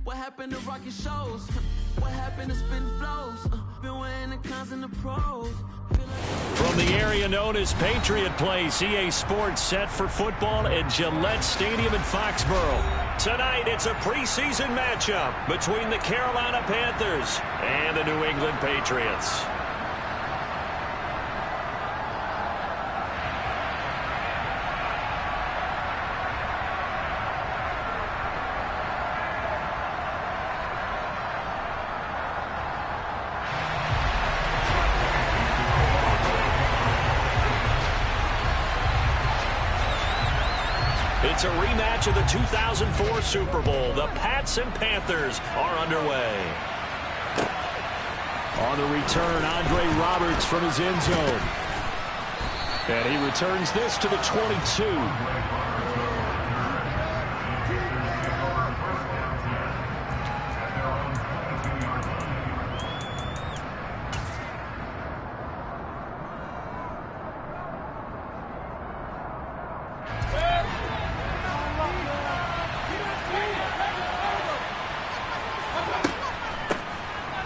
What happened to rocking shows? What happened to spin flows? Been weighing the cons and the pros. From the area known as Patriot Place, EA Sports set for football at Gillette Stadium in Foxborough. Tonight, it's a preseason matchup between the Carolina Panthers and the New England Patriots. It's a rematch of the 2004 Super Bowl. The Pats and Panthers are underway. On the return, Andre Roberts from his end zone. And he returns this to the 22.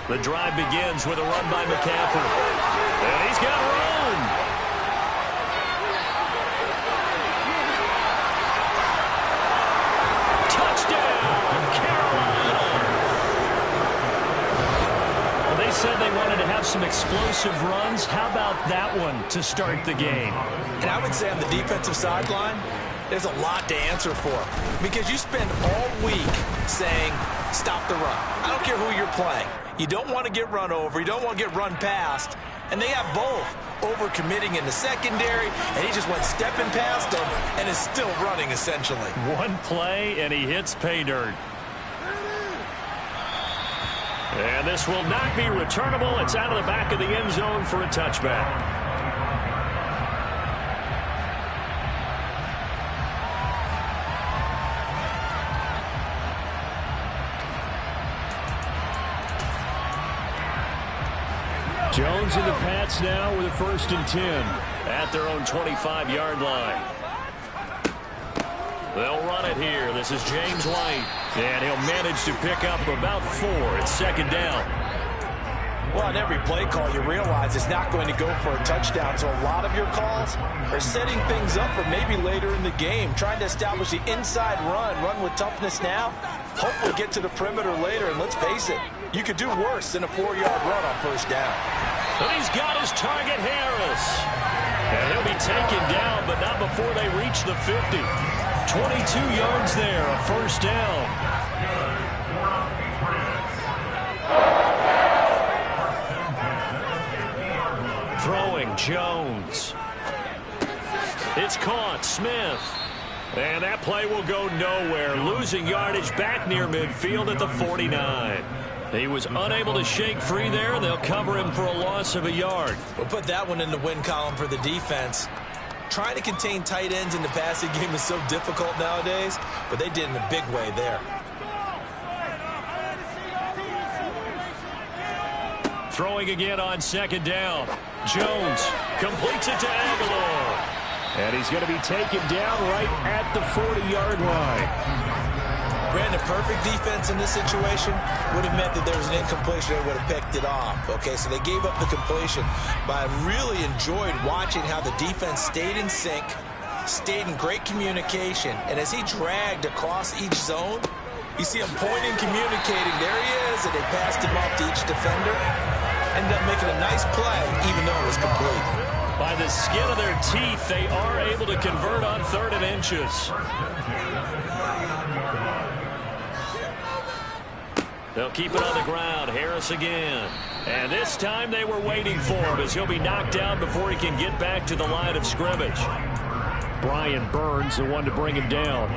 The drive begins with a run by McCaffrey. And he's got room. Touchdown, Carolina. Well, they said they wanted to have some explosive runs. How about that one to start the game? And I would say on the defensive sideline, there's a lot to answer for. Because you spend all week saying, stop the run. I don't care who you're playing. You don't want to get run over. You don't want to get run past. And they have both. Over-committing in the secondary, and he just went stepping past them and is still running, essentially. One play, and he hits pay dirt. And this will not be returnable. It's out of the back of the end zone for a touchback. Jones and the Pats now with a 1st and 10 at their own 25-yard line. They'll run it here. This is James White. And he'll manage to pick up about 4. It's 2nd down. Well, on every play call, you realize it's not going to go for a touchdown. So a lot of your calls are setting things up for maybe later in the game, trying to establish the inside run with toughness now. Hopefully get to the perimeter later, and let's face it, you could do worse than a 4-yard run on 1st down. And he's got his target, Harris. And he'll be taken down, but not before they reach the 50. 22 yards there, a 1st down. Throwing, Jones. It's caught, Smith. And that play will go nowhere. Losing yardage back near midfield at the 49. He was unable to shake free there. They'll cover him for a loss of a yard. We'll put that one in the win column for the defense. Trying to contain tight ends in the passing game is so difficult nowadays, but they did in a big way there. Throwing again on 2nd down. Jones completes it to Aguilar. And he's going to be taken down right at the 40-yard line. Brandon, perfect defense in this situation would have meant that there was an incompletion. They would have picked it off. Okay, so they gave up the completion. But I really enjoyed watching how the defense stayed in sync, stayed in great communication. And as he dragged across each zone, you see him pointing, communicating. There he is, and they passed him up to each defender. Ended up making a nice play, even though it was complete. By the skin of their teeth, they are able to convert on 3rd and inches. They'll keep it on the ground. Harris again. And this time they were waiting for him as he'll be knocked down before he can get back to the line of scrimmage. Brian Burns, the one to bring him down.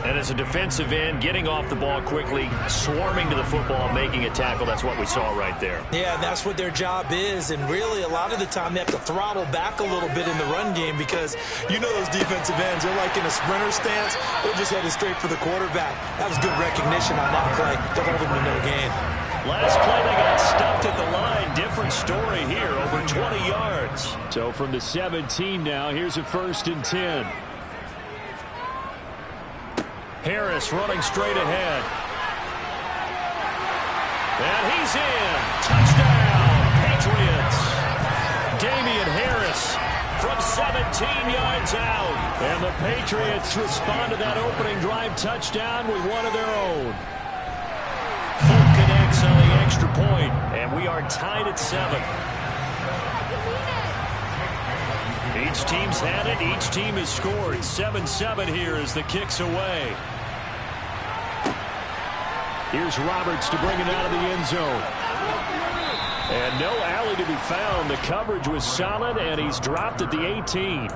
And as a defensive end, getting off the ball quickly, swarming to the football, making a tackle. That's what we saw right there. Yeah, that's what their job is. And really, a lot of the time, they have to throttle back a little bit in the run game because you know those defensive ends, they're like in a sprinter stance. They're just headed straight for the quarterback. That was good recognition on that play to hold them to no gain. Last play, they got stuffed at the line. Different story here, over 20 yards. So from the 17 now, here's a 1st and 10. Harris running straight ahead. He's in. Touchdown, Patriots. Damian Harris from 17 yards out. And the Patriots respond to that opening drive touchdown with one of their own. Fulton connects on the extra point, and we are tied at 7. Each team's had it. Each team has scored. 7-7 here as the kick's away. Here's Roberts to bring it out of the end zone. And no alley to be found. The coverage was solid, and he's dropped at the 18.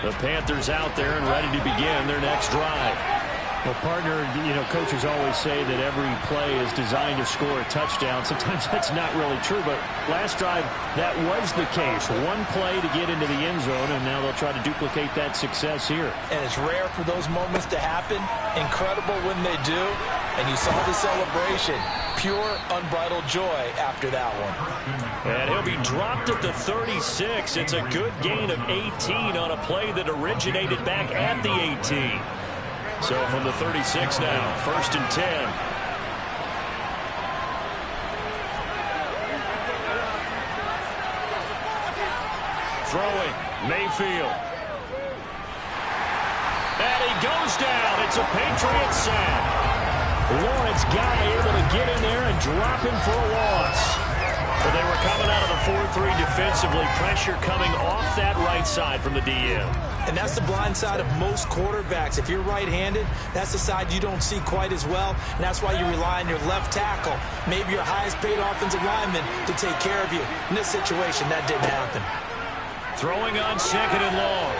The Panthers out there and ready to begin their next drive. Well, partner, coaches always say that every play is designed to score a touchdown. Sometimes that's not really true, but last drive, that was the case. One play to get into the end zone, and now they'll try to duplicate that success here. And it's rare for those moments to happen. Incredible when they do. And you saw the celebration. Pure, unbridled joy after that one. And he'll be dropped at the 36. It's a good gain of 18 on a play that originated back at the 18. So from the 36 now, 1st and 10. Throwing, Mayfield. And he goes down. It's a Patriots sack. Lawrence Guy able to get in there and drop him for a loss. But they were coming out of the 4-3 defensively. Pressure coming off that right side from the DM. And that's the blind side of most quarterbacks. If you're right-handed, that's the side you don't see quite as well. And that's why you rely on your left tackle, maybe your highest-paid offensive lineman, to take care of you. In this situation, that didn't happen. Throwing on 2nd and long.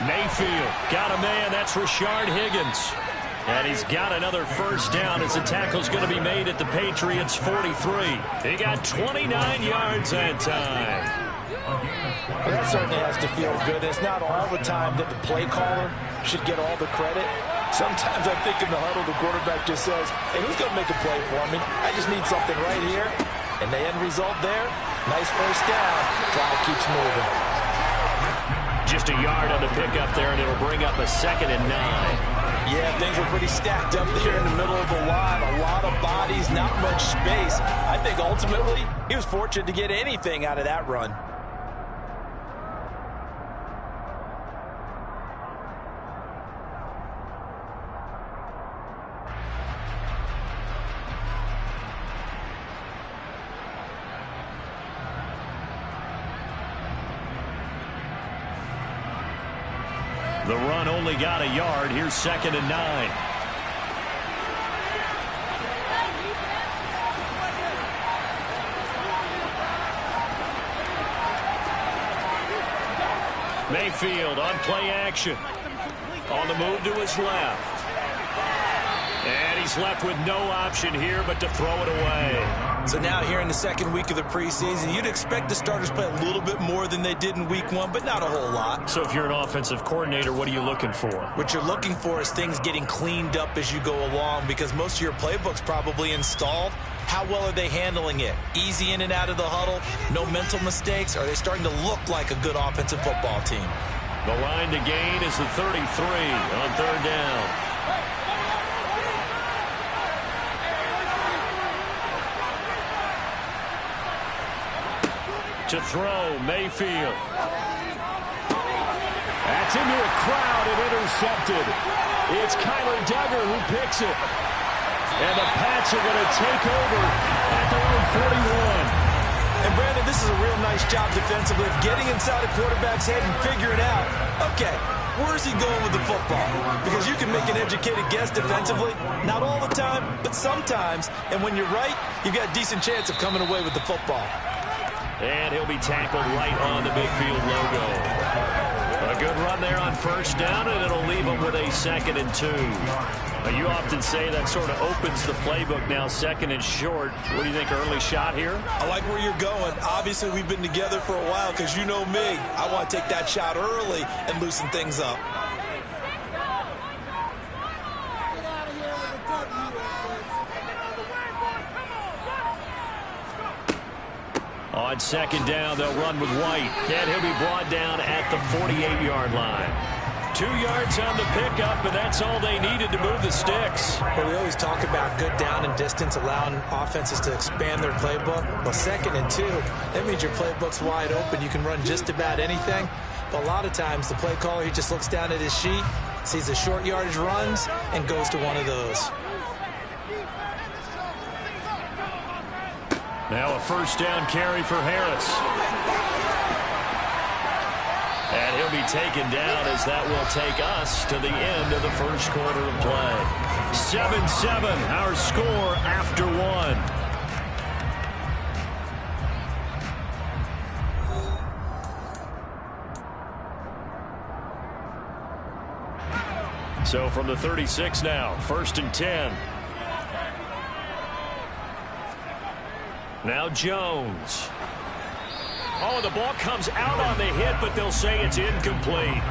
Mayfield got a man. That's Rashard Higgins. And he's got another first down as the tackle's going to be made at the Patriots' 43. He got 29 yards that time. Well, that certainly has to feel good. It's not all the time that the play caller should get all the credit. Sometimes I think in the huddle, the quarterback just says, hey, who's going to make a play for me? I just need something right here. And the end result there, nice first down. Drive keeps moving. Just a yard on the pickup there, and it'll bring up a 2nd and 9. Yeah, things were pretty stacked up there in the middle of the line. A lot of bodies, not much space. I think ultimately he was fortunate to get anything out of that run. The run only got a yard. Here's 2nd and 9. Mayfield on play action. On the move to his left. And he's left with no option here but to throw it away. So now here in the 2nd week of the preseason, you'd expect the starters play a little bit more than they did in week 1, but not a whole lot. So if you're an offensive coordinator, what are you looking for? What you're looking for is things getting cleaned up as you go along, because most of your playbook's probably installed. How well are they handling it? Easy in and out of the huddle? No mental mistakes? Are they starting to look like a good offensive football team? The line to gain is the 33 on 3rd down. To throw, Mayfield. That's into a crowd and intercepted. It's Kyler Duggar who picks it. And the Pats are going to take over at their own 41. And Brandon, this is a real nice job defensively of getting inside a quarterback's head and figuring out, okay, where's he going with the football? Because you can make an educated guess defensively. Not all the time, but sometimes. And when you're right, you've got a decent chance of coming away with the football. And he'll be tackled right on the big field logo. A good run there on 1st down, and it'll leave him with a 2nd and 2. Now, you often say that sort of opens the playbook now, 2nd and short. What do you think, early shot here? I like where you're going. Obviously, we've been together for a while because you know me. I want to take that shot early and loosen things up. On 2nd down, they'll run with White. And he'll be brought down at the 48-yard line. 2 yards on the pickup, and that's all they needed to move the sticks. Well, we always talk about good down and distance, allowing offenses to expand their playbook. Well, 2nd and 2, that means your playbook's wide open. You can run just about anything. But a lot of times, the play caller, he just looks down at his sheet, sees the short yardage runs, and goes to one of those. Now a first down carry for Harris. And he'll be taken down as that will take us to the end of the first quarter of play. 7-7, our score after 1. So from the 36 now, 1st and 10. Now Jones. Oh, the ball comes out on the hit, but they'll say it's incomplete.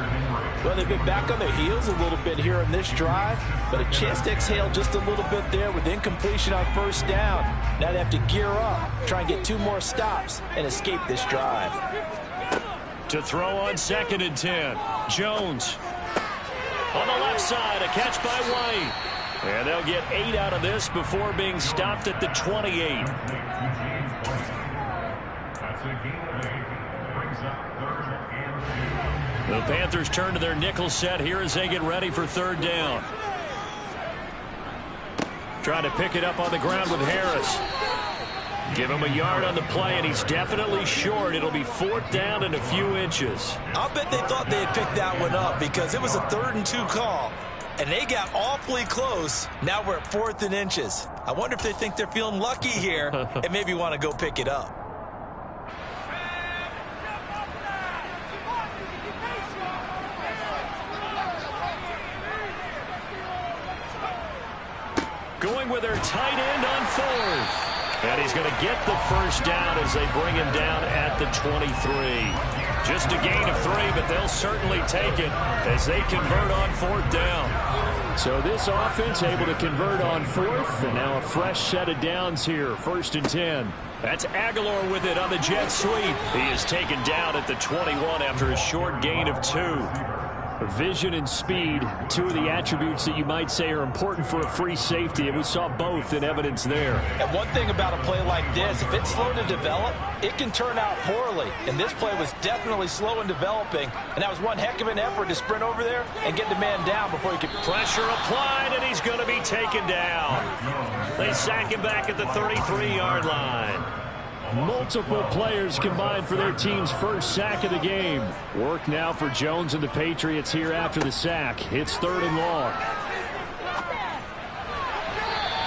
Well, they've been back on their heels a little bit here in this drive, but a chance to exhale just a little bit there with incompletion on first down. Now they have to gear up, try and get 2 more stops, and escape this drive. To throw on 2nd and 10. Jones. On the left side, a catch by White. And they'll get 8 out of this before being stopped at the 28. The Panthers turn to their nickel set here as they get ready for 3rd down. Trying to pick it up on the ground with Harris. Give him a yard on the play, and he's definitely short. It'll be 4th down and a few inches. I'll bet they thought they had picked that one up because it was a 3rd and 2 call, and they got awfully close. Now we're at 4th and inches. I wonder if they think they're feeling lucky here and maybe want to go pick it up. Going with their tight end on 4th. And he's going to get the first down as they bring him down at the 23. Just a gain of 3, but they'll certainly take it as they convert on 4th down. So this offense able to convert on 4th, and now a fresh set of downs here, 1st and 10. That's Aguilar with it on the jet sweep. He is taken down at the 21 after a short gain of 2. Vision and speed, 2 of the attributes that you might say are important for a free safety, and we saw both in evidence there. And one thing about a play like this, if it's slow to develop, it can turn out poorly. And this play was definitely slow in developing, and that was one heck of an effort to sprint over there and get the man down before he could. Pressure applied, and he's going to be taken down. They sack him back at the 33-yard line. Multiple players combined for their team's first sack of the game. Work now for Jones and the Patriots here after the sack. It's 3rd and long.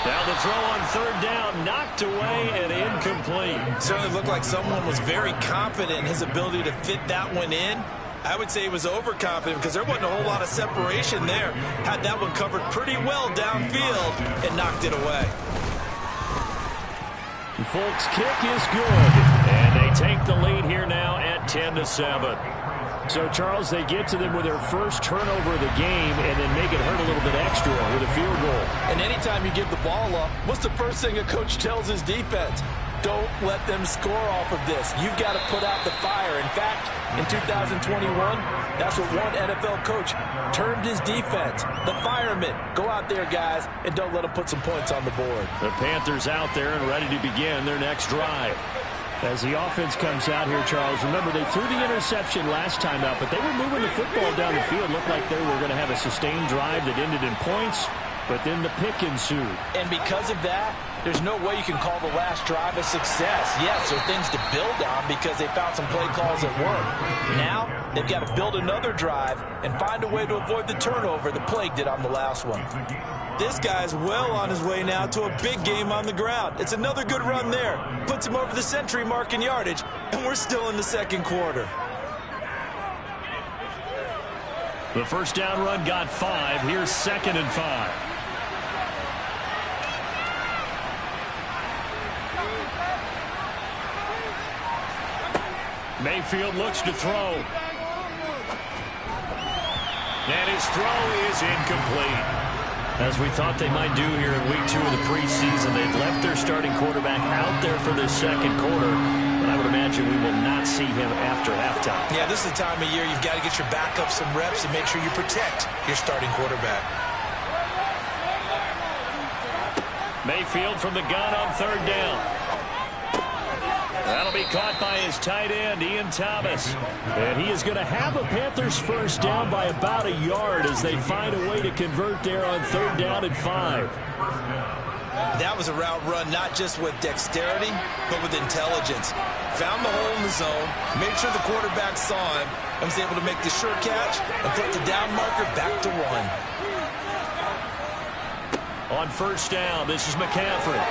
Now the throw on 3rd down, knocked away and incomplete. Certainly looked like someone was very confident in his ability to fit that one in. I would say he was overconfident because there wasn't a whole lot of separation there. Had that one covered pretty well downfield and knocked it away. Folks, kick is good, and they take the lead here now at 10-7. So, Charles, they get to them with their first turnover of the game and then make it hurt a little bit extra with a field goal. And anytime you give the ball up, what's the first thing a coach tells his defense? Don't let them score off of this. You've got to put out the fire. In fact, in 2021, that's what one NFL coach termed his defense. The firemen. Go out there, guys, and don't let them put some points on the board. The Panthers out there and ready to begin their next drive. As the offense comes out here, Charles, remember they threw the interception last time out, but they were moving the football down the field. Looked like they were going to have a sustained drive that ended in points, but then the pick ensued. And because of that, there's no way you can call the last drive a success. Yes, there are things to build on because they found some play calls that work. Now, they've got to build another drive and find a way to avoid the turnover that plagued it on the last one. This guy's well on his way now to a big game on the ground. It's another good run there. Puts him over the century mark in yardage, and we're still in the 2nd quarter. The first down run got 5. Here's 2nd and 5. Mayfield looks to throw. And his throw is incomplete. As we thought they might do here in week 2 of the preseason, they've left their starting quarterback out there for this 2nd quarter. But I would would imagine we will not see him after halftime. Yeah, this is the time of year you've got to get your backup some reps and make sure you protect your starting quarterback. Mayfield from the gun on third down. That'll be caught by his tight end, Ian Thomas. And he is going to have a Panthers first down by about a yard as they find a way to convert there on third down and 5. That was a route run not just with dexterity, but with intelligence. Found the hole in the zone, made sure the quarterback saw him, and was able to make the sure catch and put the down marker back to 1. On first down, this is McCaffrey.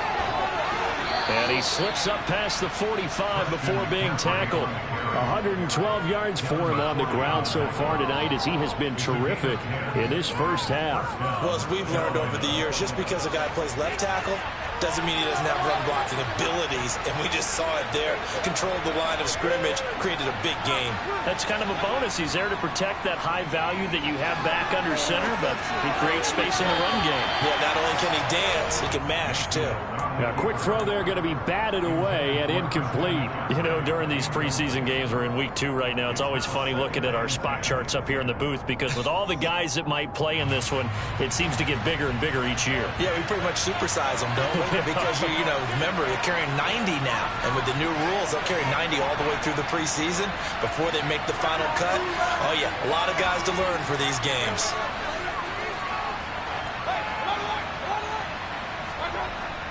And he slips up past the 45 before being tackled. 112 yards for him on the ground so far tonight as he has been terrific in this first half. Well, as we've learned over the years, just because a guy plays left tackle doesn't mean he doesn't have run-blocking abilities, and we just saw it there. Controlled the line of scrimmage, created a big game. That's kind of a bonus. He's there to protect that high value that you have back under center, but he creates space in the run game. Yeah, not only can he dance, he can mash, too. Now, quick throw there going to be batted away and incomplete. You know, during these preseason games, we're in week 2 right now. It's always funny looking at our spot charts up here in the booth because with all the guys that might play in this one, it seems to get bigger and bigger each year. Yeah, we pretty much supersize them, don't we? Because, you know, remember, you're carrying 90 now. And with the new rules, they'll carry 90 all the way through the preseason before they make the final cut. Oh, yeah, a lot of guys to learn for these games.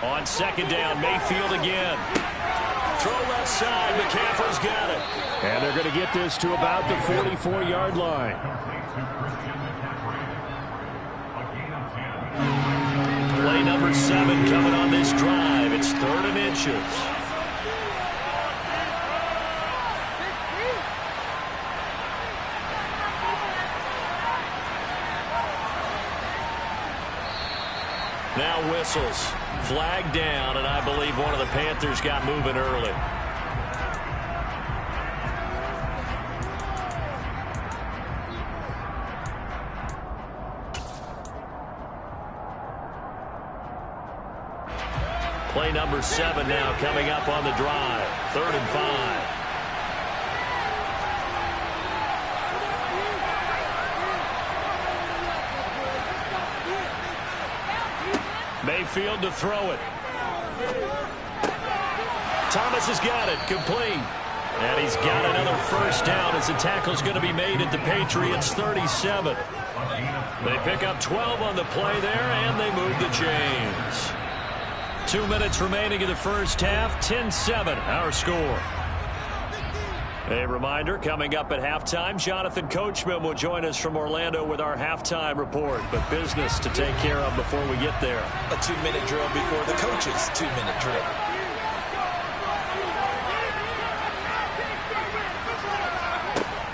On second down, Mayfield again. Throw left side, McCaffrey's got it. And they're going to get this to about the 44-yard line. Play number 7 coming on this drive. It's 3rd and inches. Now whistles. Flag down, and I believe one of the Panthers got moving early. Play number 7 now coming up on the drive. 3rd and 5. Mayfield to throw it. Thomas has got it, complete. And he's got another first down as the tackle's going to be made at the Patriots 37. They pick up 12 on the play there, and they move the chains. 2 minutes remaining in the first half, 10-7 our score. A reminder, coming up at halftime, Jonathan Coachman will join us from Orlando with our halftime report. But business to take care of before we get there. A 2-minute drill before the coach's 2-minute drill.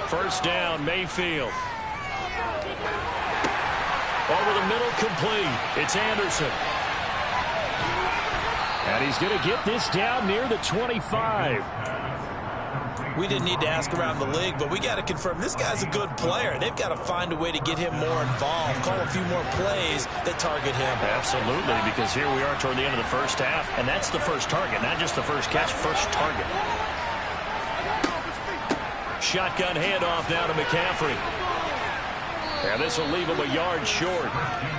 First down, Mayfield. Over the middle, complete. It's Anderson. And he's going to get this down near the 25. We didn't need to ask around the league, but we got to confirm this guy's a good player. They've got to find a way to get him more involved, call a few more plays that target him. Absolutely, because here we are toward the end of the first half, and that's the first target, not just the first catch, first target. Shotgun handoff now to McCaffrey. And this will leave him a yard short.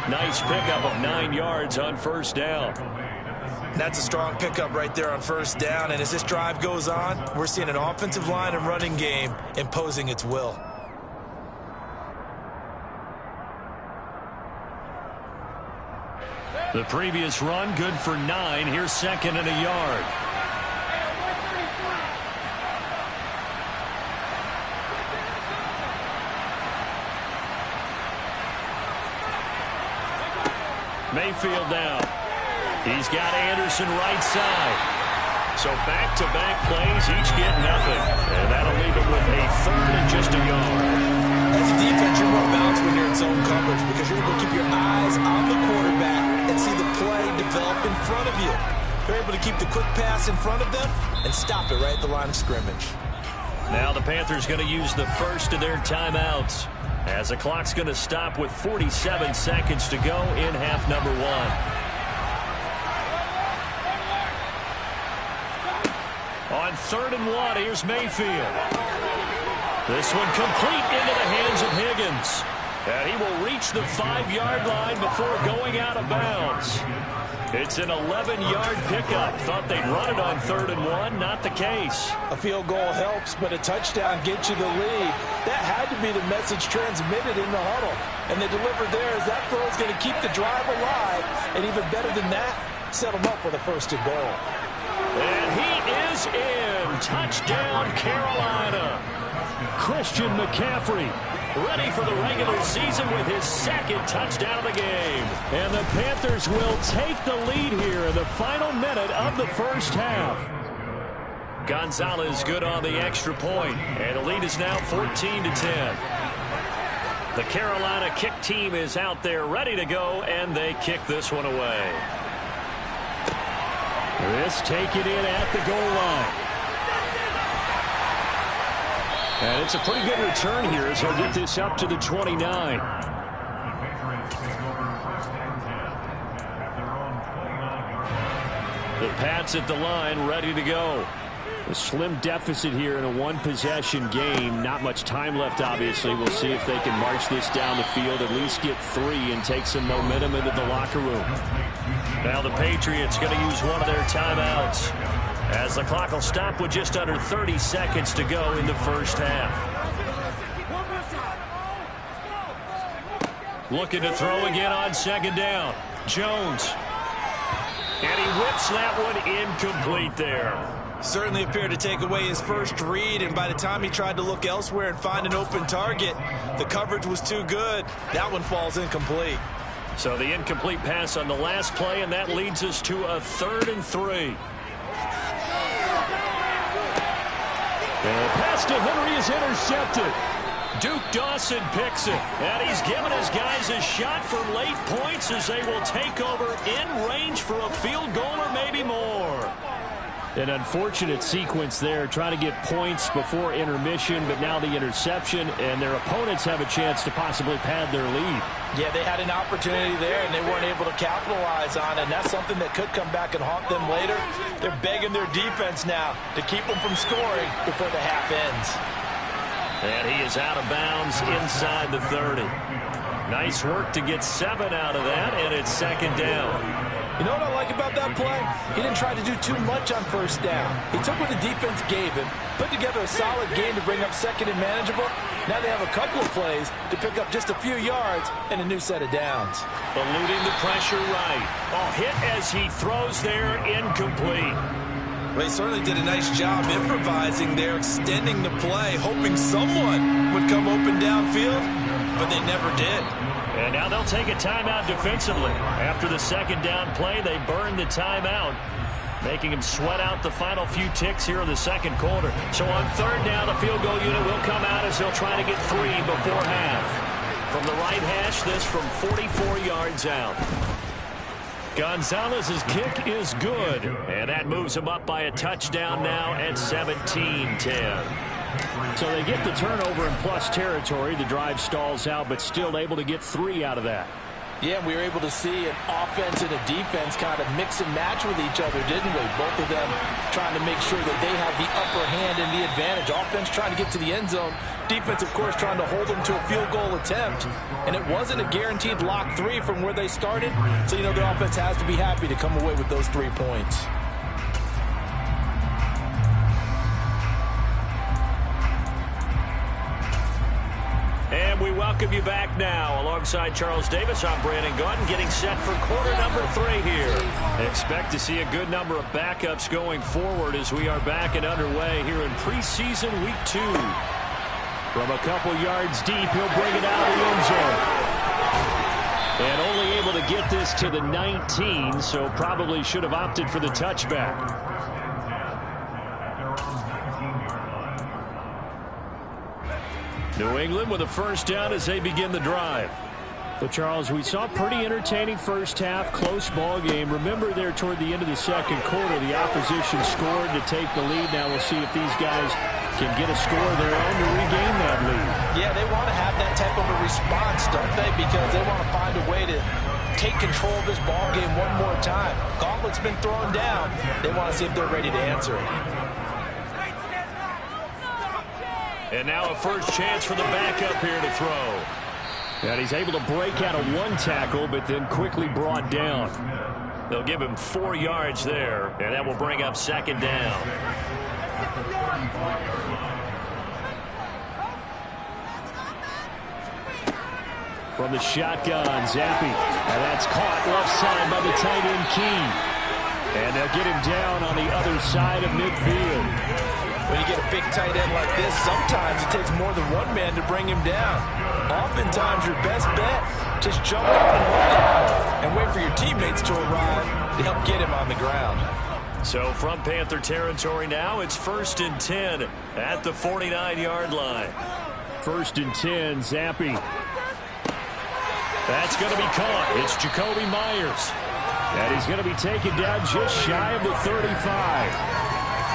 Nice pickup of 9 yards on first down. That's a strong pickup right there on first down, and as this drive goes on, we're seeing an offensive line and running game imposing its will. The previous run good for 9. Here's 2nd and a yard. Mayfield down. He's got Anderson right side. So back-to-back plays, each get nothing. And that'll leave him with a 3rd and just a yard. As a defense, you're more balanced when you're in zone coverage because you're able to keep your eyes on the quarterback and see the play develop in front of you. You're able to keep the quick pass in front of them and stop it right at the line of scrimmage. Now the Panthers going to use the first of their timeouts as the clock's going to stop with 47 seconds to go in half number 1. On 3rd and 1, here's Mayfield. This one complete into the hands of Higgins. And he will reach the 5-yard line before going out of bounds. It's an 11-yard pickup. Thought they'd run it on 3rd and 1. Not the case. A field goal helps, but a touchdown gets you the lead. That had to be the message transmitted in the huddle. And they delivered there as that throw is going to keep the drive alive. And even better than that, set them up with a 1st and goal. And he is in. Touchdown, Carolina. Christian McCaffrey ready for the regular season with his 2nd touchdown of the game. And the Panthers will take the lead here in the final minute of the 1st half. Gonzalez good on the extra point, and the lead is now 14-10. The Carolina kick team is out there ready to go, and they kick this one away. This taken in at the goal line. And it's a pretty good return here as they'll get this up to the 29. The Pats at the line, ready to go. A slim deficit here in a 1-possession game. Not much time left, obviously. We'll see if they can march this down the field, at least get 3 and take some momentum into the locker room. Now the Patriots going to use one of their timeouts, as the clock will stop with just under 30 seconds to go in the 1st half. Looking to throw again on 2nd down. Jones. And he whips that one incomplete there. Certainly appeared to take away his first read, and by the time he tried to look elsewhere and find an open target, the coverage was too good. That one falls incomplete. So the incomplete pass on the last play, and that leads us to a 3rd and 3. And the pass to Henry is intercepted. Duke Dawson picks it, and he's given his guys a shot for late points as they will take over in range for a field goal or maybe more. An unfortunate sequence there, trying to get points before intermission, but now the interception, and their opponents have a chance to possibly pad their lead. Yeah, they had an opportunity there, and they weren't able to capitalize on it, and that's something that could come back and haunt them later. They're begging their defense now to keep them from scoring before the half ends. And he is out of bounds inside the 30. Nice work to get 7 out of that, and it's 2nd down. You know what I like about that play? He didn't try to do too much on 1st down. He took what the defense gave him, put together a solid game to bring up 2nd and manageable. Now they have a couple of plays to pick up just a few yards and a new set of downs. Eluding the pressure right. Oh, hit as he throws there, incomplete. Well, he certainly did a nice job improvising there, extending the play, hoping someone would come open downfield, but they never did. And now they'll take a timeout defensively. After the 2nd down play, they burn the timeout, making him sweat out the final few ticks here in the 2nd quarter. So on 3rd down, the field goal unit will come out as they'll try to get 3 before half. From the right hash, this from 44 yards out. Gonzalez's kick is good, and that moves him up by a touchdown now at 17-10. So they get the turnover in plus territory. The drive stalls out, but still able to get 3 out of that. Yeah, we were able to see an offense and a defense kind of mix and match with each other, didn't we? Both of them trying to make sure that they have the upper hand and the advantage. Offense trying to get to the end zone. Defense, of course, trying to hold them to a field goal attempt. And it wasn't a guaranteed lock 3 from where they started. So, you know, the offense has to be happy to come away with those 3 points. And we welcome you back now. Alongside Charles Davis, I'm Brandon Gautin, getting set for quarter number 3 here. Expect to see a good number of backups going forward as we are back and underway here in preseason week 2. From a couple yards deep, he'll bring it out of the end zone. And only able to get this to the 19, so probably should have opted for the touchback. New England with a 1st down as they begin the drive. But, Charles, we saw a pretty entertaining 1st half, close ball game. Remember there toward the end of the 2nd quarter, the opposition scored to take the lead. Now we'll see if these guys can get a score of their own to regain that lead. Yeah, they want to have that type of a response, don't they? Because they want to find a way to take control of this ball game one more time. Gauntlet's been thrown down. They want to see if they're ready to answer it. And now a first chance for the backup here to throw. And he's able to break out of one tackle, but then quickly brought down. They'll give him 4 yards there, and that will bring up second down. From the shotgun, Zappi. And that's caught left side by the tight end, Key. And they'll get him down on the other side of midfield. When you get a big tight end like this, sometimes it takes more than one man to bring him down. Oftentimes, your best bet, just jump up and hold on and wait for your teammates to arrive to help get him on the ground. So from Panther territory now, it's 1st and 10 at the 49-yard line. 1st and 10, Zappi. That's going to be caught. It's Jacoby Myers. And he's going to be taken down just shy of the 35.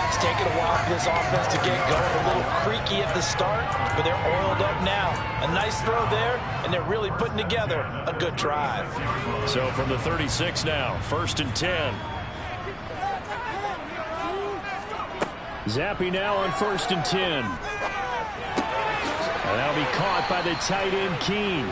It's taken a while for this offense to get going. A little creaky at the start, but they're oiled up now. A nice throw there, and they're really putting together a good drive. So from the 36 now, 1st and 10. Zappi now on 1st and 10. And that'll be caught by the tight end, Keene.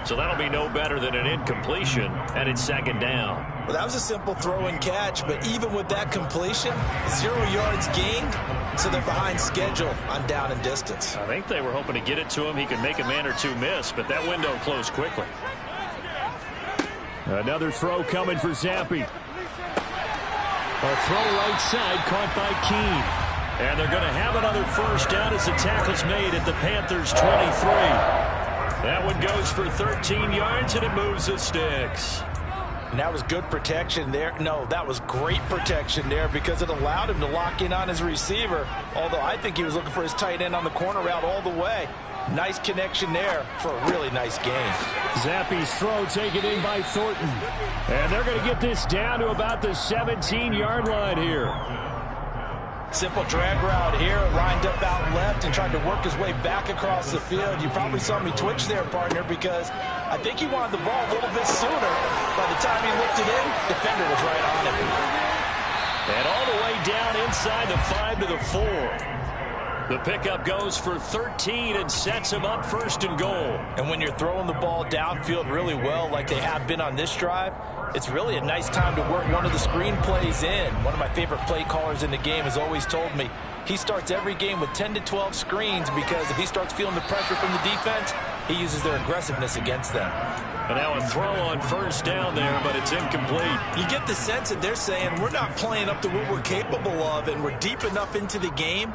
So that'll be no better than an incompletion, and it's second down. Well, that was a simple throw and catch, but even with that completion, 0 yards gained, so they're behind schedule on down and distance. I think they were hoping to get it to him. He could make a man or two miss, but that window closed quickly. Another throw coming for Zappi. A throw right side caught by Keene. And they're going to have another first down as the tackle's made at the Panthers' 23. That one goes for 13 yards, and it moves the sticks. And that was good protection there. No, that was great protection there because it allowed him to lock in on his receiver, although I think he was looking for his tight end on the corner route all the way. Nice connection there for a really nice gain. Zappi's throw taken in by Thornton. And they're going to get this down to about the 17-yard line here. Simple drag route here, lined up out left and tried to work his way back across the field. You probably saw me twitch there, partner, because I think he wanted the ball a little bit sooner. By the time he looked it in, defender was right on him. And all the way down inside the 5 to the 4. The pickup goes for 13 and sets him up 1st and goal. And when you're throwing the ball downfield really well like they have been on this drive, it's really a nice time to work one of the screen plays in. One of my favorite play callers in the game has always told me he starts every game with 10 to 12 screens because if he starts feeling the pressure from the defense, he uses their aggressiveness against them. And now a throw on 1st down there, but it's incomplete. You get the sense that they're saying we're not playing up to what we're capable of, and we're deep enough into the game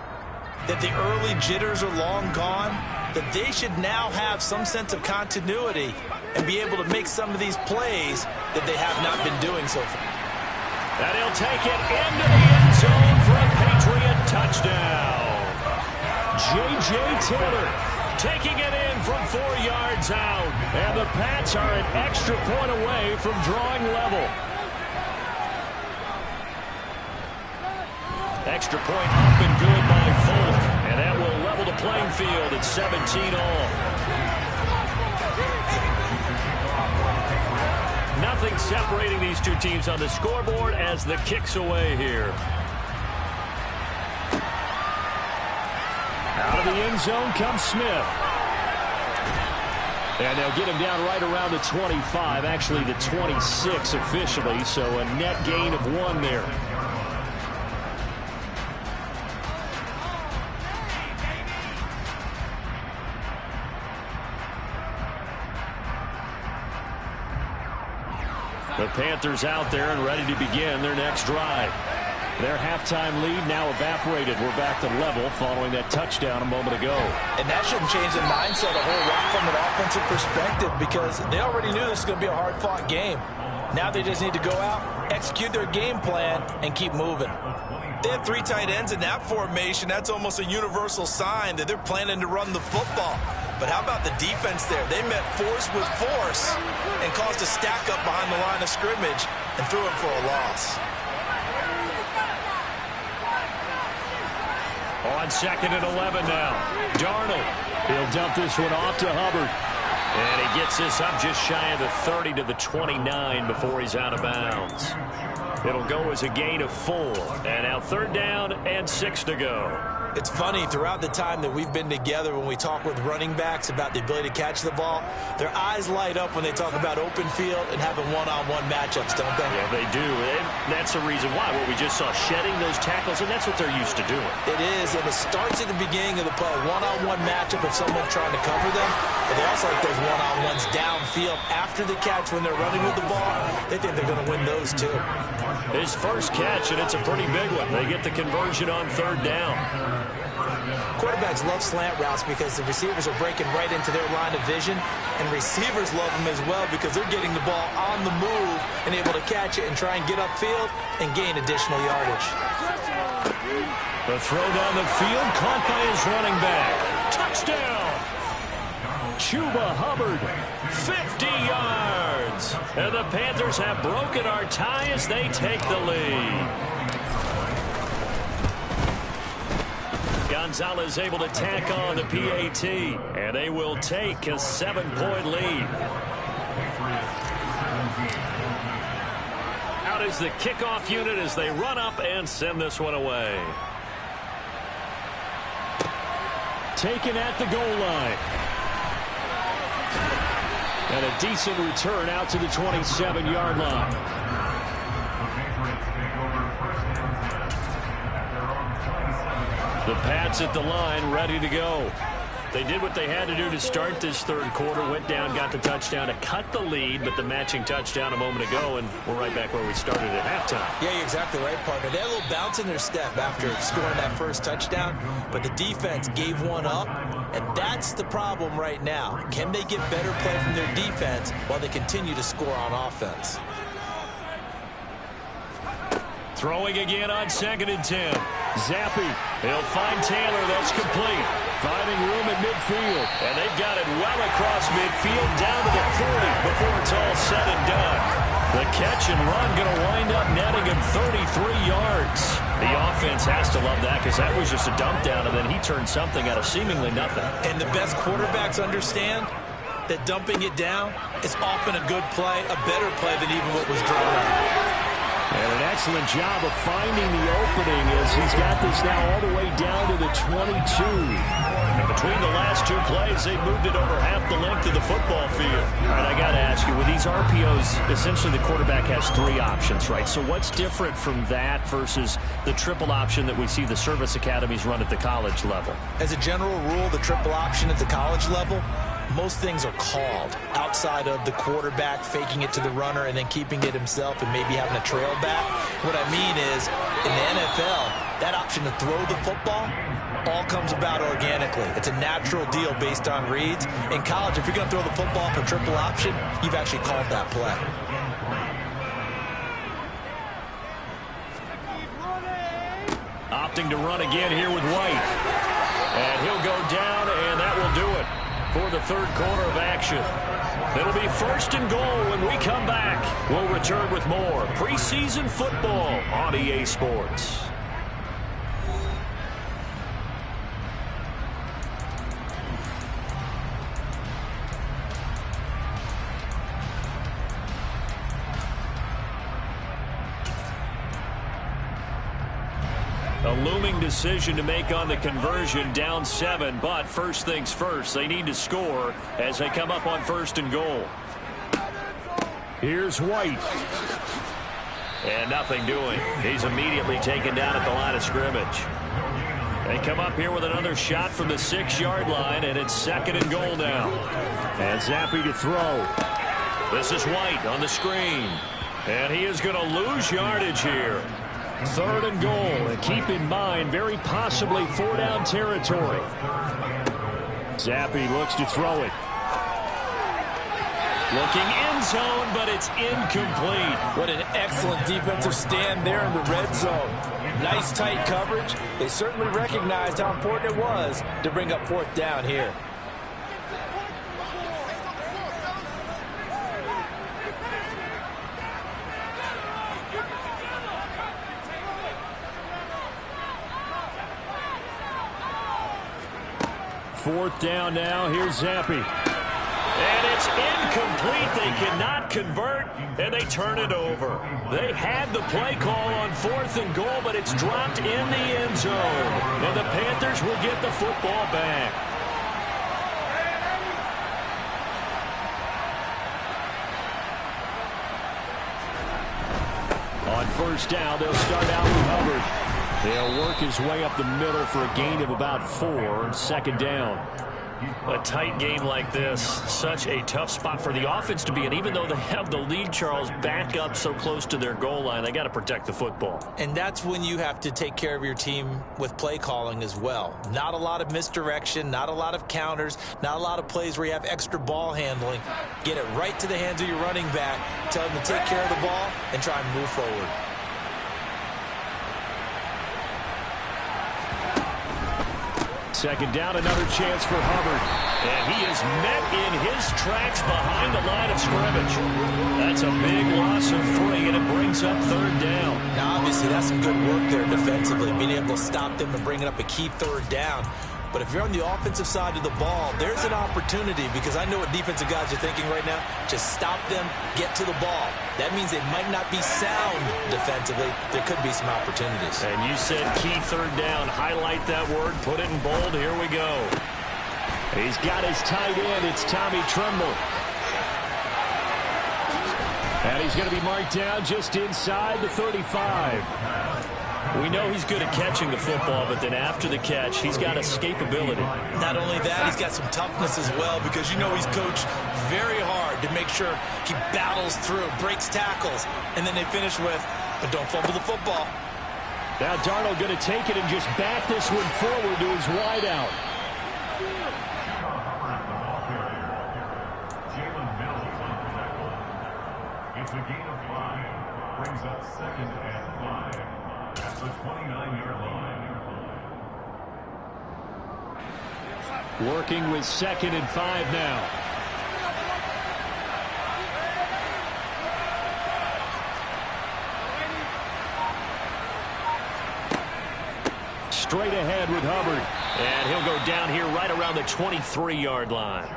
that the early jitters are long gone, that they should now have some sense of continuity and be able to make some of these plays that they have not been doing so far. And he'll take it into the end zone for a Patriot touchdown. J.J. Taylor taking it in from 4 yards out. And the Pats are an extra point away from drawing level. Extra point up and good by Folk. And that will level the playing field at 17 all. Nothing separating these two teams on the scoreboard as the kick's away here. Out of the end zone comes Smith. And they'll get him down right around the 25, actually the 26 officially, so a net gain of 1 there. The Panthers out there and ready to begin their next drive. Their halftime lead now evaporated. We're back to level following that touchdown a moment ago. And that shouldn't change the mindset a whole lot from an offensive perspective because they already knew this was going to be a hard-fought game. Now they just need to go out, execute their game plan, and keep moving. They have 3 tight ends in that formation. That's almost a universal sign that they're planning to run the football. But how about the defense there? They met force with force and caused a stack up behind the line of scrimmage and threw it for a loss. On 2nd and 11 now. Darnold. He'll dump this one off to Hubbard. And he gets this up just shy of the 30 to the 29 before he's out of bounds. It'll go as a gain of 4. And now 3rd down and 6 to go. It's funny, throughout the time that we've been together, when we talk with running backs about the ability to catch the ball, their eyes light up when they talk about open field and having one-on-one matchups, don't they? Yeah, they do. And that's the reason why. What we just saw, shedding those tackles, and that's what they're used to doing. It is, and it starts at the beginning of the play. One-on-one matchup of someone trying to cover them, but they also like those one-on-ones downfield after the catch when they're running with the ball. They think they're going to win those, too. His first catch, and it's a pretty big one. They get the conversion on third down. Quarterbacks love slant routes because the receivers are breaking right into their line of vision, and receivers love them as well because they're getting the ball on the move and able to catch it and try and get upfield and gain additional yardage. The throw down the field, caught by his running back. Touchdown! Chuba Hubbard, 50 yards. And the Panthers have broken our tie as they take the lead. Gonzalez able to tack on the PAT, and they will take a 7-point lead. Out is the kickoff unit as they run up and send this one away. Taken at the goal line. And a decent return out to the 27-yard line. The Pats at the line, ready to go. They did what they had to do to start this third quarter. Went down, got the touchdown to cut the lead, but the matching touchdown a moment ago, and we're right back where we started at halftime. Yeah, you're exactly right, partner. They had a little bounce in their step after scoring that first touchdown, but the defense gave one up, and that's the problem right now. Can they get better play from their defense while they continue to score on offense? Throwing again on 2nd and 10. Zappy, he'll find Taylor. That's complete. Finding room at midfield. And they've got it well across midfield down to the 40 before it's all said and done. The catch and run going to wind up netting him 33 yards. The offense has to love that because that was just a dump down, and then he turned something out of seemingly nothing. And the best quarterbacks understand that dumping it down is often a good play, a better play than even what was drawn up. And an excellent job of finding the opening as he's got this now all the way down to the 22. And between the last two plays, they've moved it over half the length of the football field. All right, I got to ask you, with these RPOs, essentially the quarterback has 3 options, right? So what's different from that versus the triple option that we see the service academies run at the college level? As a general rule, the triple option at the college level, most things are called outside of the quarterback faking it to the runner and then keeping it himself and maybe having a trail back. What I mean is, in the NFL, that option to throw the football all comes about organically. It's a natural deal based on reads. In college, if you're going to throw the football for triple option, you've actually called that play. Opting to run again here with White. And he'll go down, and that will do it for the third quarter of action. It'll be 1st and goal when we come back. We'll return with more preseason football on EA Sports. A looming decision to make on the conversion, down 7, but first things first, they need to score as they come up on 1st and goal. Here's White. And nothing doing. He's immediately taken down at the line of scrimmage. They come up here with another shot from the 6-yard line, and it's 2nd and goal now. And Zappy to throw. This is White on the screen. And he is going to lose yardage here. 3rd and goal, and keep in mind, very possibly 4-down territory. Zappy looks to throw it. Looking end zone, but it's incomplete. What an excellent defensive stand there in the red zone. Nice tight coverage. They certainly recognized how important it was to bring up 4th down here. Fourth down now. Here's Zappy. And it's incomplete. incomplete. They cannot convert, and they turn it over. They had the play call on 4th and goal, but it's dropped in the end zone. And the Panthers will get the football back. On first down, they'll start out with Hubbard. They'll work his way up the middle for a gain of about 4, 2nd down. A tight game like this, such a tough spot for the offense to be in. Even though they have the lead, Charles, back up so close to their goal line, they got to protect the football. And that's when you have to take care of your team with play calling as well. Not a lot of misdirection, not a lot of counters, not a lot of plays where you have extra ball handling. Get it right to the hands of your running back, tell them to take care of the ball, and try and move forward. Second down, another chance for Hubbard. And he is met in his tracks behind the line of scrimmage. That's a big loss of 3, and it brings up 3rd down. Now, obviously, that's some good work there defensively, being able to stop them and bringing up a key 3rd down. But if you're on the offensive side of the ball, there's an opportunity, because I know what defensive guys are thinking right now. Just stop them, get to the ball. That means they might not be sound defensively. There could be some opportunities. And you said key 3rd down. Highlight that word. Put it in bold. Here we go. He's got his tight end. It's Tommy Tremble. And he's going to be marked down just inside the 35. We know he's good at catching the football, but then after the catch, he's got escapability. Not only that, he's got some toughness as well, because you know he's coached very hard to make sure he battles through, breaks tackles, and then they finish with, but don't fumble the football. Now Darnold going to take it and just back this one forward to his wideout. It's a gain of 5. Brings up 2nd and 5. At the 29-yard line. Working with 2nd and 5 now. Straight ahead with Hubbard. And he'll go down here right around the 23-yard line.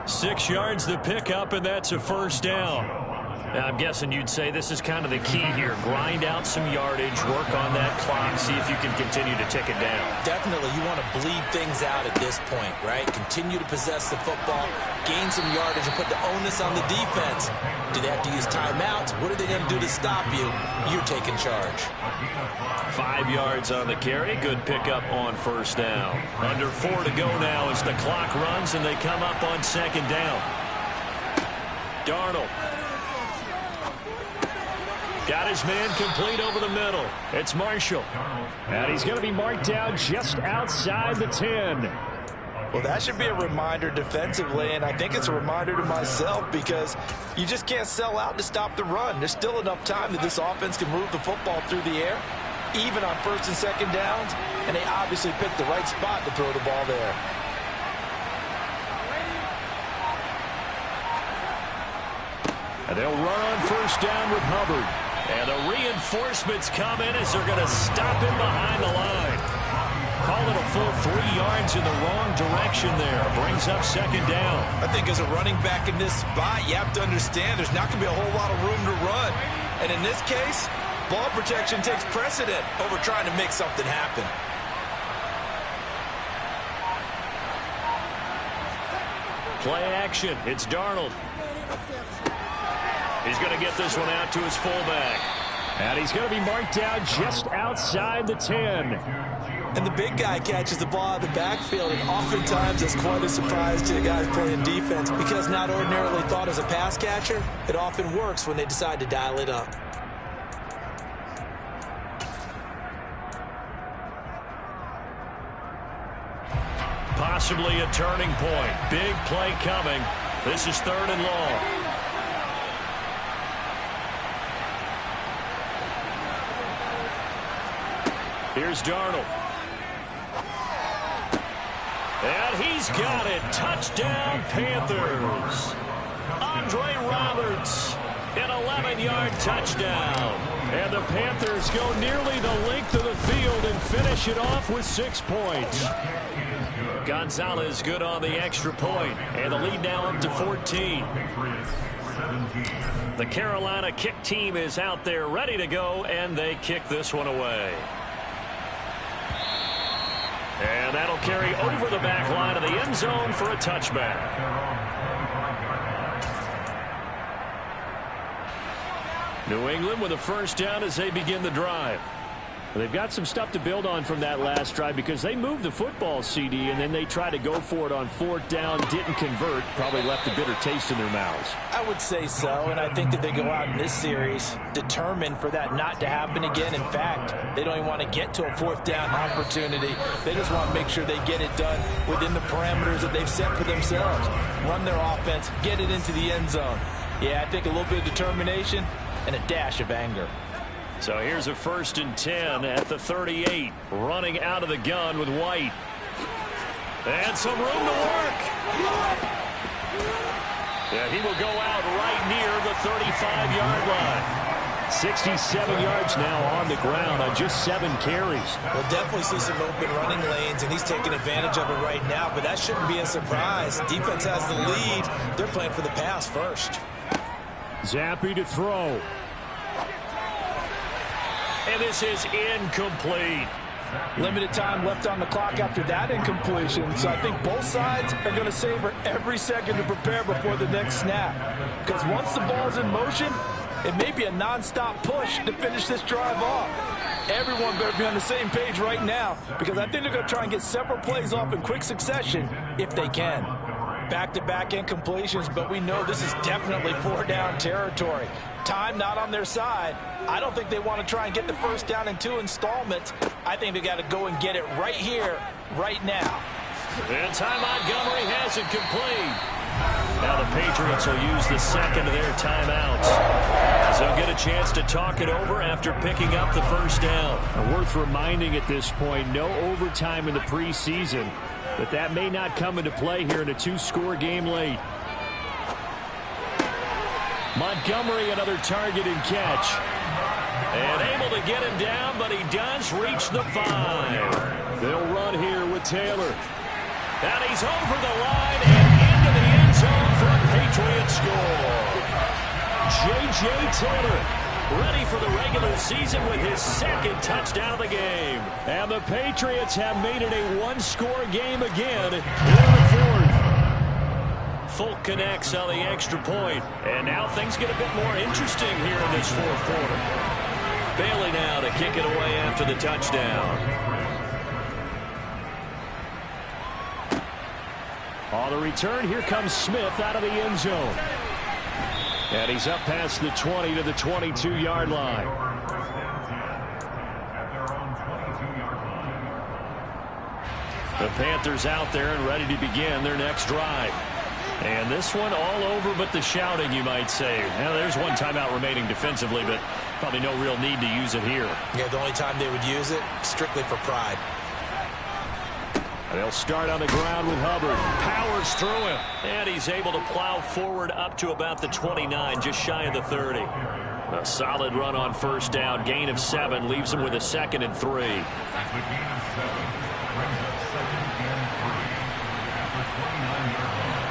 6 yards the pickup, and that's a 1st down. Now, I'm guessing you'd say this is kind of the key here. Grind out some yardage, work on that clock, see if you can continue to tick it down. Definitely, you want to bleed things out at this point, right? Continue to possess the football, gain some yardage, and put the onus on the defense. Do they have to use timeouts? What are they going to do to stop you? You're taking charge. 5 yards on the carry. Good pickup on 1st down. Under 4 to go now as the clock runs, and they come up on 2nd down. Darnold. Got his man complete over the middle. It's Marshall. And he's going to be marked down just outside the 10. Well, that should be a reminder defensively, and I think it's a reminder to myself, because you just can't sell out to stop the run. There's still enough time that this offense can move the football through the air, even on 1st and 2nd downs, and they obviously picked the right spot to throw the ball there. And they'll run on 1st down with Hubbard. And the reinforcements come in as they're going to stop him behind the line. Call it a full 3 yards in the wrong direction there. Brings up 2nd down. I think as a running back in this spot, you have to understand there's not going to be a whole lot of room to run. And in this case, ball protection takes precedent over trying to make something happen. Play action. It's Darnold. He's going to get this one out to his fullback. And he's going to be marked down just outside the 10. And the big guy catches the ball out of the backfield, and oftentimes it's quite a surprise to the guys playing defense, because not ordinarily thought as a pass catcher, it often works when they decide to dial it up. Possibly a turning point. Big play coming. This is 3rd and long. Here's Darnold. And he's got it. Touchdown, Panthers. Andre Roberts. An 11-yard touchdown. And the Panthers go nearly the length of the field and finish it off with 6 points. Gonzalez good on the extra point, and the lead now up to 14. The Carolina kick team is out there ready to go, and they kick this one away. And that'll carry over the back line of the end zone for a touchback. New England with a first down as they begin the drive. They've got some stuff to build on from that last drive because they moved the football, CD, and then they tried to go for it on 4th down, didn't convert, probably left a bitter taste in their mouths. I would say so, and I think that they go out in this series determined for that not to happen again. In fact, they don't even want to get to a 4th down opportunity. They just want to make sure they get it done within the parameters that they've set for themselves. Run their offense, get it into the end zone. Yeah, I think a little bit of determination and a dash of anger. So here's a 1st and 10 at the 38. Running out of the gun with White. And some room to work. Yeah, he will go out right near the 35-yard line. 67 yards now on the ground on just 7 carries. We'll definitely see some open running lanes, and he's taking advantage of it right now, but that shouldn't be a surprise. Defense has the lead. They're playing for the pass first. Zappi to throw. And this is incomplete. Limited time left on the clock after that incompletion, so I think both sides are going to savor every second to prepare before the next snap. Because once the ball's in motion, it may be a non-stop push to finish this drive off. Everyone better be on the same page right now, because I think they're going to try and get several plays off in quick succession if they can. Back-to-back incompletions, but we know this is definitely 4-down territory. Time not on their side. I don't think they want to try and get the first down in 2 installments. I think they got to go and get it right here, right now. And Ty Montgomery has it complete. Now the Patriots will use the second of their timeouts, as they'll get a chance to talk it over after picking up the first down. Worth reminding at this point, no overtime in the preseason, but that may not come into play here in a 2-score game late. Montgomery, another target and catch. And able to get him down, but he does reach the 5. They'll run here with Taylor. And he's over the line and into the end zone for a Patriots score. J.J. Taylor ready for the regular season with his 2nd touchdown of the game. And the Patriots have made it a 1-score game again in the 4th. Folk connects on the extra point. And now things get a bit more interesting here in this 4th quarter. Bailey now to kick it away after the touchdown. On the return, here comes Smith out of the end zone. And he's up past the 20 to the 22-yard line. The Panthers out there and ready to begin their next drive. And this one all over but the shouting, you might say. Now, there's one timeout remaining defensively, but probably no real need to use it here. Yeah, the only time they would use it, strictly for pride. They'll start on the ground with Hubbard. Powers through him. And he's able to plow forward up to about the 29, just shy of the 30. A solid run on first down. Gain of 7 leaves him with a 2nd and 3. The gain of 7 brings up 2nd and 3 at the 29-yard line.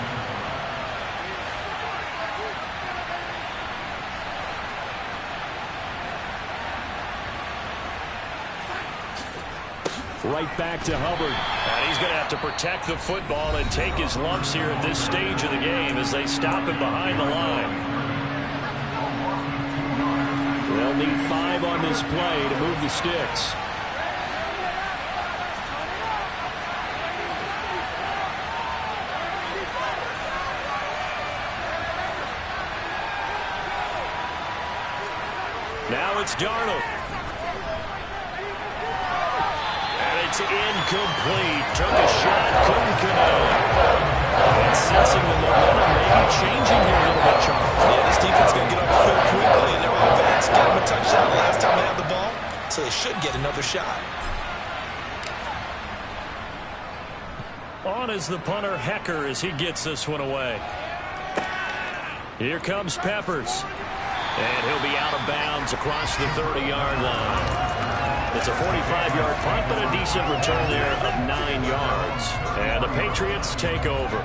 Right back to Hubbard. And he's going to have to protect the football and take his lumps here at this stage of the game as they stop him behind the line. They'll need 5 on this play to move the sticks. Now it's Darnold. It's incomplete. Took a shot, couldn't connect. And sensing the momentum, maybe changing here a little bit, Charles. Yeah, this defense got to get up the field quickly, and their offense got them a touchdown the last time they had the ball, so they should get another shot. On is the punter, Hecker, as he gets this one away. Here comes Peppers. And he'll be out of bounds across the 30-yard line. It's a 45-yard punt, but a decent return there of 9 yards. And the Patriots take over.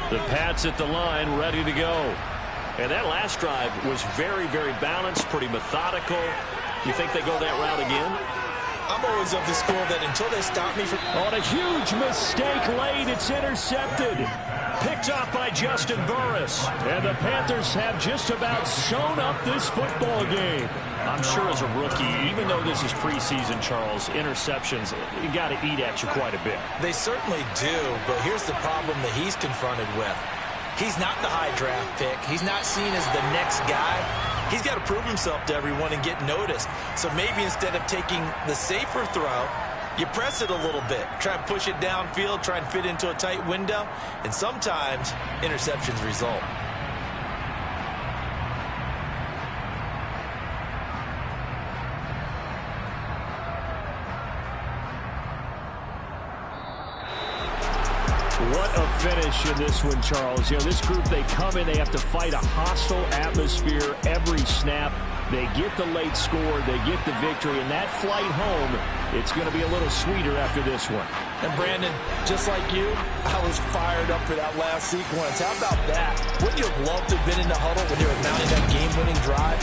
The Pats at the line, ready to go. And that last drive was very, very balanced, pretty methodical. You think they go that route again? I'm always of the school that until they stop me from... On a huge mistake late, it's intercepted. Picked off by Justin Burris. And the Panthers have just about sewn up this football game. I'm sure as a rookie, even though this is preseason, Charles, interceptions, you got to eat at you quite a bit. They certainly do, but here's the problem that he's confronted with. He's not the high draft pick. He's not seen as the next guy. He's got to prove himself to everyone and get noticed. So maybe instead of taking the safer throw, you press it a little bit. Try and push it downfield, try and fit into a tight window, and sometimes interceptions result. What a finish in this one, Charles. You know, this group, they come in, they have to fight a hostile atmosphere every snap. They get the late score, they get the victory, and that flight home, it's going to be a little sweeter after this one. And Brandon, just like you, I was fired up for that last sequence. How about that? Wouldn't you have loved to have been in the huddle when they were mounting that game-winning drive?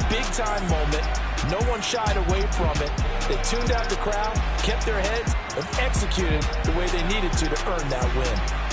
Big-time moment. No one shied away from it. They tuned out the crowd, kept their heads, and executed the way they needed to earn that win.